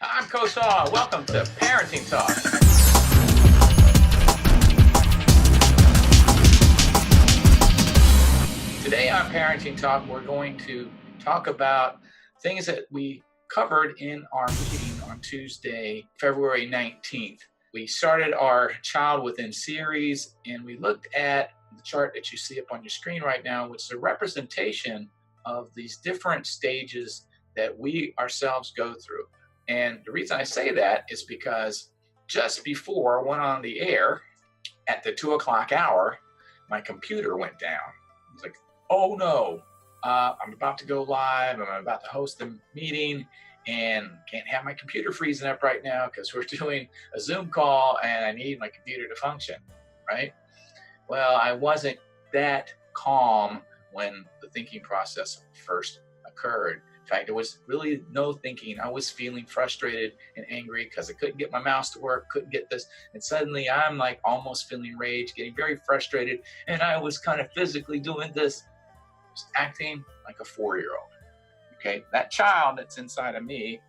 I'm Coach Saw. Welcome to Parenting Talk. Today on Parenting Talk, we're going to talk about things that we covered in our meeting on Tuesday, February 19th. We started our Child Within series, and we looked at the chart that you see up on your screen right now, which is a representation of these different stages that we ourselves go through. And the reason I say that is because just before I went on the air at the 2 o'clock hour, my computer went down. I was like, oh no, I'm about to go live. I'm about to host a meeting and can't have my computer freezing up right now because we're doing a Zoom call and I need my computer to function, right? Well, I wasn't that calm when the thinking process first occurred. In fact, there was really no thinking. I was feeling frustrated and angry because I couldn't get my mouse to work, couldn't get this. And suddenly I'm like almost feeling rage, getting very frustrated. And I was kind of physically doing this, just acting like a 4-year-old. Okay, that child that's inside of me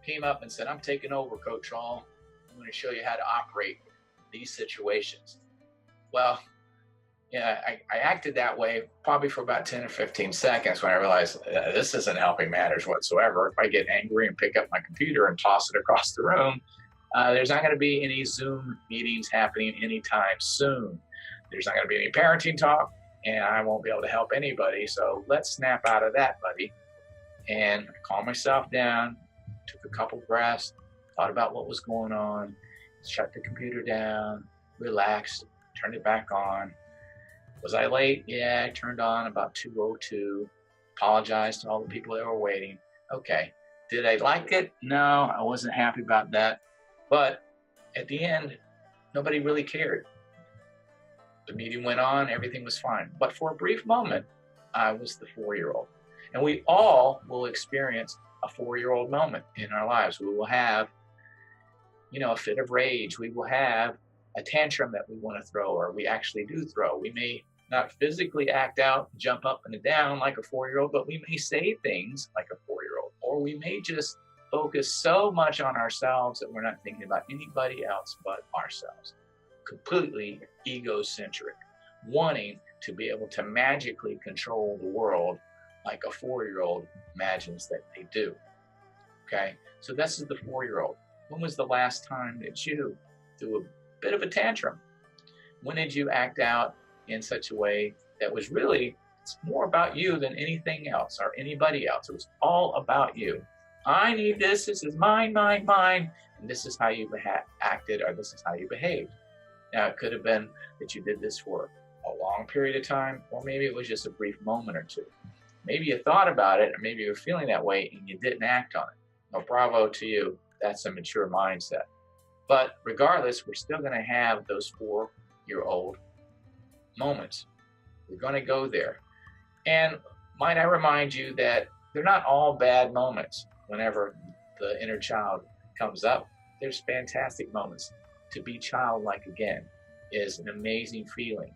came up and said, I'm taking over, Coach Hall. I'm going to show you how to operate these situations. Well, yeah, I acted that way probably for about 10 or 15 seconds when I realized this isn't helping matters whatsoever. If I get angry and pick up my computer and toss it across the room, there's not going to be any Zoom meetings happening anytime soon. There's not going to be any parenting talk, and I won't be able to help anybody. So let's snap out of that, buddy. And I calmed myself down, took a couple breaths, thought about what was going on, shut the computer down, relaxed, turned it back on. Was I late? Yeah, I turned on about 2:02. Apologized to all the people that were waiting. Okay. Did I like it? No, I wasn't happy about that. But at the end, nobody really cared. The meeting went on, everything was fine. But for a brief moment, I was the 4-year-old. And we all will experience a 4-year-old moment in our lives. We will have, a fit of rage. We will have a tantrum that we want to throw, or we actually do throw. We may not physically act out, jump up and down like a 4-year-old, but we may say things like a 4-year-old, or we may just focus so much on ourselves that we're not thinking about anybody else but ourselves. Completely egocentric, wanting to be able to magically control the world like a 4-year-old imagines that they do. Okay, so this is the 4-year-old. When was the last time that you threw a bit of a tantrum? When did you act out in such a way that was really, it's more about you than anything else or anybody else? It was all about you. I need this. This is mine, mine, mine. And this is how you acted, or this is how you behaved. Now, it could have been that you did this for a long period of time, or maybe it was just a brief moment or two. Maybe you thought about it, or maybe you were feeling that way and you didn't act on it. Well, bravo to you. That's a mature mindset. But regardless, we're still going to have those 4-year-old moments. We're going to go there. And might I remind you that they're not all bad moments. Whenever the inner child comes up, there's fantastic moments. To be childlike again is an amazing feeling.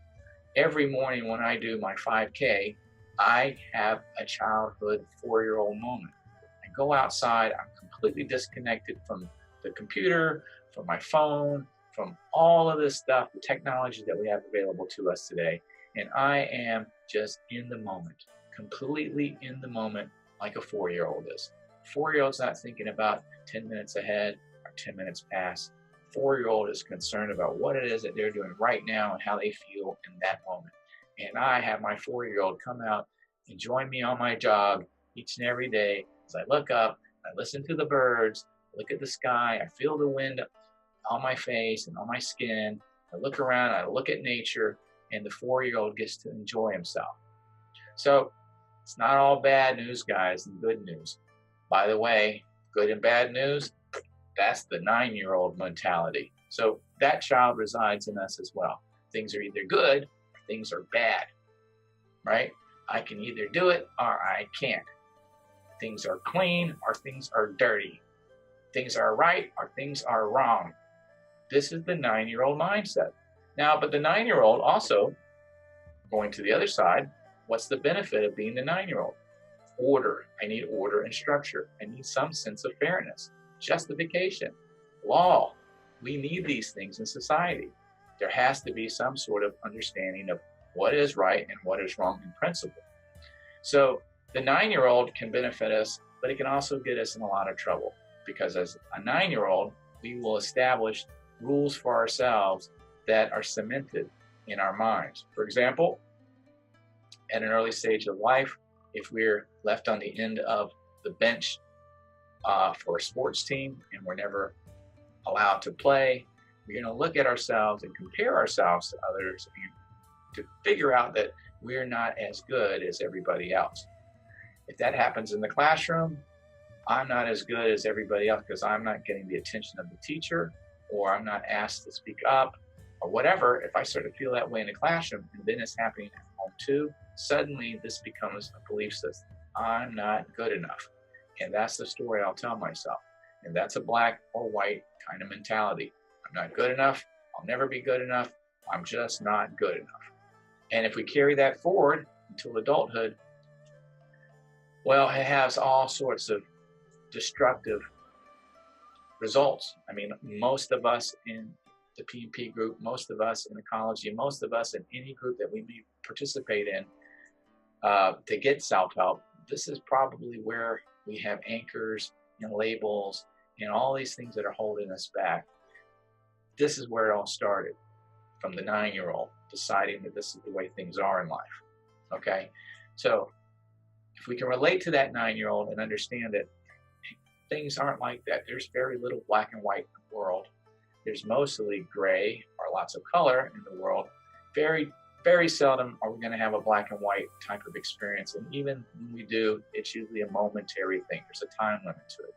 Every morning when I do my 5K, I have a childhood 4-year-old moment. I go outside, I'm completely disconnected from the computer, from my phone, from all of this stuff, the technology that we have available to us today. And I am just in the moment, completely in the moment, like a 4-year-old is. 4-year-old's not thinking about 10 minutes ahead or 10 minutes past. 4-year-old is concerned about what it is that they're doing right now and how they feel in that moment. And I have my 4-year-old come out and join me on my jog each and every day as I look up, I listen to the birds, look at the sky, I feel the wind on my face and on my skin. I look around, I look at nature, and the 4-year-old gets to enjoy himself. So it's not all bad news, guys, and good news. By the way, good and bad news, that's the 9-year-old mentality. So that child resides in us as well. Things are either good or things are bad, right? I can either do it or I can't. Things are clean or things are dirty. Things are right or things are wrong. This is the 9-year-old mindset. Now, but the 9-year-old also, going to the other side, what's the benefit of being the 9-year-old? Order. I need order and structure. I need some sense of fairness. justification, law. We need these things in society. There has to be some sort of understanding of what is right and what is wrong in principle. So the 9-year-old can benefit us, but it can also get us in a lot of trouble, because as a 9-year-old, we will establish rules for ourselves that are cemented in our minds. For example, at an early stage of life, if we're left on the end of the bench for a sports team and we're never allowed to play, we're going to look at ourselves and compare ourselves to others to figure out that we're not as good as everybody else. If that happens in the classroom, I'm not as good as everybody else because I'm not getting the attention of the teacher, or I'm not asked to speak up, or whatever. If I start to feel that way in the classroom, and then it's happening at home too, suddenly this becomes a belief system. I'm not good enough. And that's the story I'll tell myself. And that's a black or white kind of mentality. I'm not good enough. I'll never be good enough. I'm just not good enough. And if we carry that forward until adulthood, well, it has all sorts of destructive results. I mean, most of us in the P&P group, most of us in Achology, most of us in any group that we may participate in to get self-help, this is probably where we have anchors and labels and all these things that are holding us back. This is where it all started, from the 9-year-old deciding that this is the way things are in life. Okay, so if we can relate to that 9-year-old and understand that things aren't like that, there's very little black and white in the world. There's mostly gray or lots of color in the world. Very, very seldom are we going to have a black and white type of experience. And even when we do, it's usually a momentary thing. There's a time limit to it.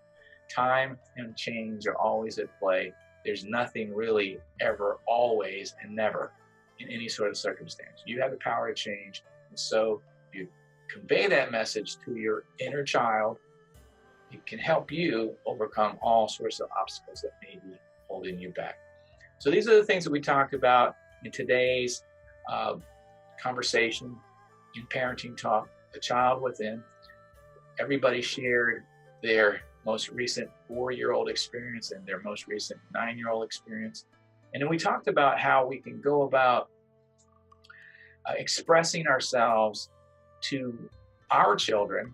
Time and change are always at play. There's nothing really ever, always, and never in any sort of circumstance. You have the power to change. And so you convey that message to your inner child. It can help you overcome all sorts of obstacles that may be holding you back. So these are the things that we talked about in today's conversation in Parenting Talk, The Child Within. Everybody shared their most recent 4-year-old experience and their most recent 9-year-old experience. And then we talked about how we can go about expressing ourselves to our children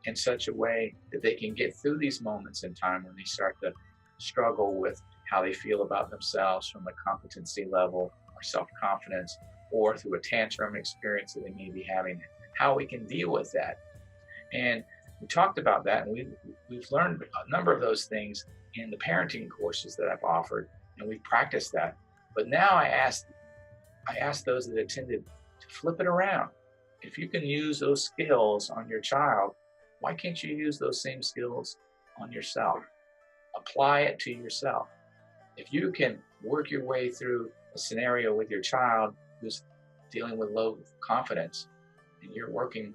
in such a way that they can get through these moments in time when they start to struggle with how they feel about themselves from a competency level or self-confidence, or through a tantrum experience that they may be having, how we can deal with that. And we talked about that, and we've learned a number of those things in the parenting courses that I've offered, and we've practiced that. But now I asked those that attended to flip it around. If you can use those skills on your child, why can't you use those same skills on yourself? Apply it to yourself. If you can work your way through a scenario with your child who's dealing with low confidence, and you're working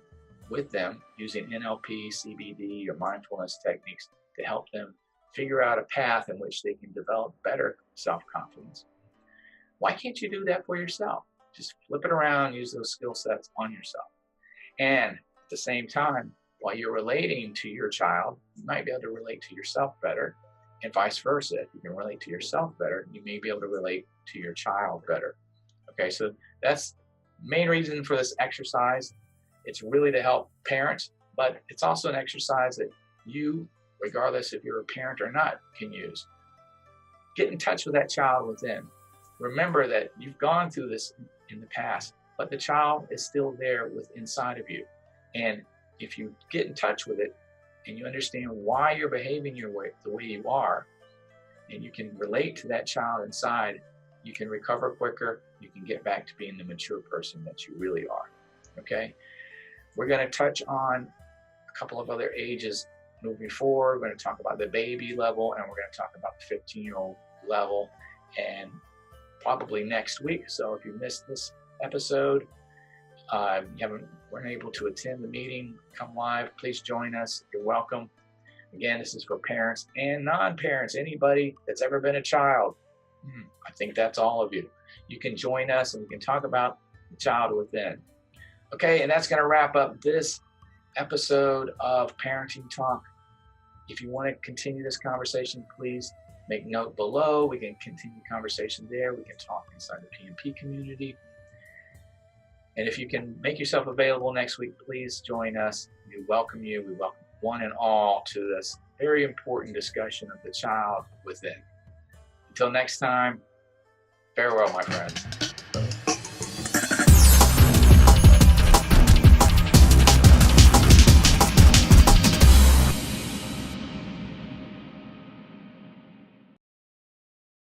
with them using NLP, CBD, or mindfulness techniques to help them figure out a path in which they can develop better self-confidence, why can't you do that for yourself? Just flip it around, use those skill sets on yourself. And at the same time, while you're relating to your child, you might be able to relate to yourself better, and vice versa. If you can relate to yourself better, you may be able to relate to your child better. Okay, so that's the main reason for this exercise. It's really to help parents, but it's also an exercise that you, regardless if you're a parent or not, can use. Get in touch with that child within. Remember that you've gone through this in the past, but the child is still there inside of you. And if you get in touch with it and you understand why you're behaving the way you are, and you can relate to that child inside, you can recover quicker. You can get back to being the mature person that you really are. Okay? We're going to touch on a couple of other ages moving forward. We're going to talk about the baby level, and we're going to talk about the 15-year-old level, and probably next week. So if you missed this episode, you weren't able to attend the meeting, come live, please join us. You're welcome. Again, this is for parents and non-parents, anybody that's ever been a child. I think that's all of you. You can join us and we can talk about the child within. Okay, and that's going to wrap up this episode of Parenting Talk, If you want to continue this conversation, please make note below. We can continue the conversation there. We can talk inside the PMP community. And if you can make yourself available next week, please join us. We welcome you. We welcome one and all to this very important discussion of the child within. Until next time, farewell, my friends.